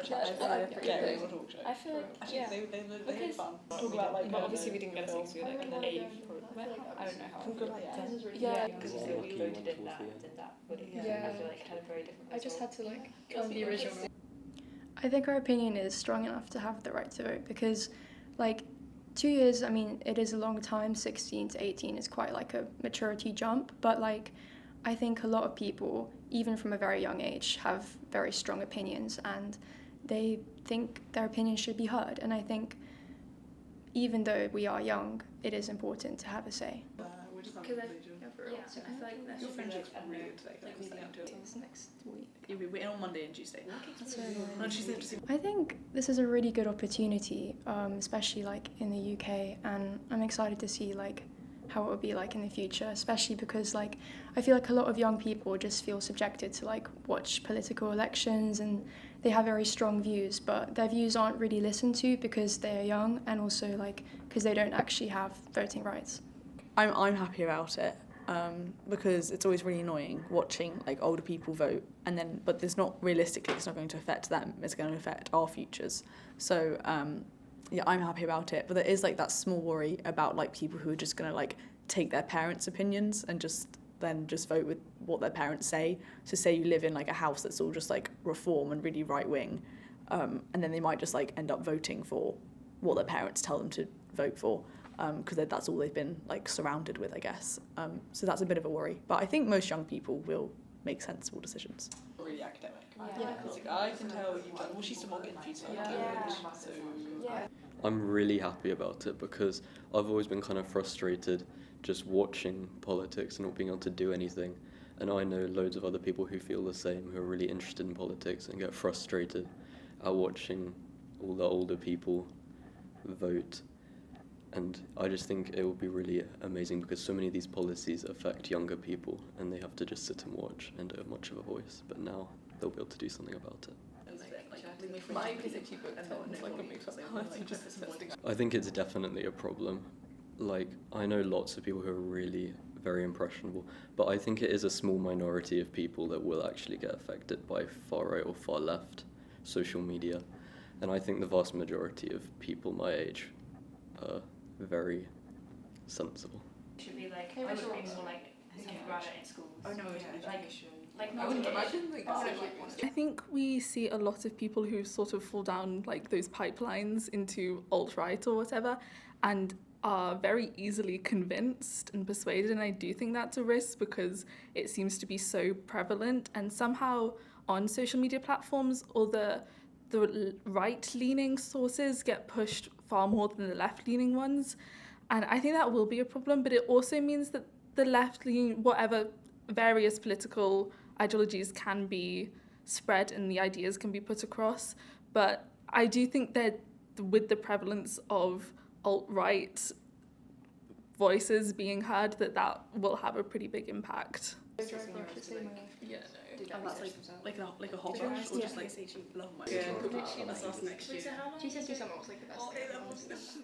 a chat. They were talk show. I feel like, Actually, they were fun. Talk about like. But obviously we didn't get a 6 like an A. I don't know how. Yeah. Because we voted in that, but I feel like it had a very different result. I just had to like come the original. I think our opinion is strong enough to have the right to vote because, like, 2 years, I mean, it is a long time. 16 to 18 is quite like a maturity jump, but like, I think a lot of people, even from a very young age, have very strong opinions and they think their opinions should be heard. And I think even though we are young, it is important to have a say. Because I feel like that's your friendship's really good today. Like leading up to it. Next week. Yeah, we're in on Monday and Tuesday. On Tuesday. I think this is a really good opportunity, especially like in the UK, and I'm excited to see like how it will be like in the future, especially because like I feel like a lot of young people just feel subjected to like watch political elections and they have very strong views, but their views aren't really listened to because they're young and also like because they don't actually have voting rights. I'm happy about it because it's always really annoying watching like older people vote but there's not realistically it's not going to affect them, it's going to affect our futures. So yeah, I'm happy about it, but there is like that small worry about like people who are just going to like take their parents' opinions and just vote with what their parents say. So say you live in like a house that's all just like reform and really right wing, and then they might just like end up voting for what their parents tell them to vote for. Because that's all they've been like surrounded with, I guess. So that's a bit of a worry. But I think most young people will make sensible decisions. Really academic. I can tell you've done. Well, she's still not getting so. I'm really happy about it because I've always been kind of frustrated just watching politics and not being able to do anything. And I know loads of other people who feel the same, who are really interested in politics and get frustrated at watching all the older people vote. And I just think it will be really amazing because so many of these policies affect younger people and they have to just sit and watch and don't have much of a voice. But now they'll be able to do something about it. I think it's definitely a problem. Like, I know lots of people who are really very impressionable, but I think it is a small minority of people that will actually get affected by far right or far left social media. And I think the vast majority of people my age are very sensible. Should be like, I would be more like something about it in schools. Oh no, I think we see a lot of people who sort of fall down like those pipelines into alt-right or whatever and are very easily convinced and persuaded, and I do think that's a risk because it seems to be so prevalent, and somehow on social media platforms all the right-leaning sources get pushed far more than the left-leaning ones, and I think that will be a problem, but it also means that the left-leaning, whatever various political ideologies can be spread and the ideas can be put across, but I do think that with the prevalence of alt-right voices being heard, that will have a pretty big impact. Yeah, no. And that's like a hot brush or just like love my. Yeah, that's us next year. She said do something else like the best thing.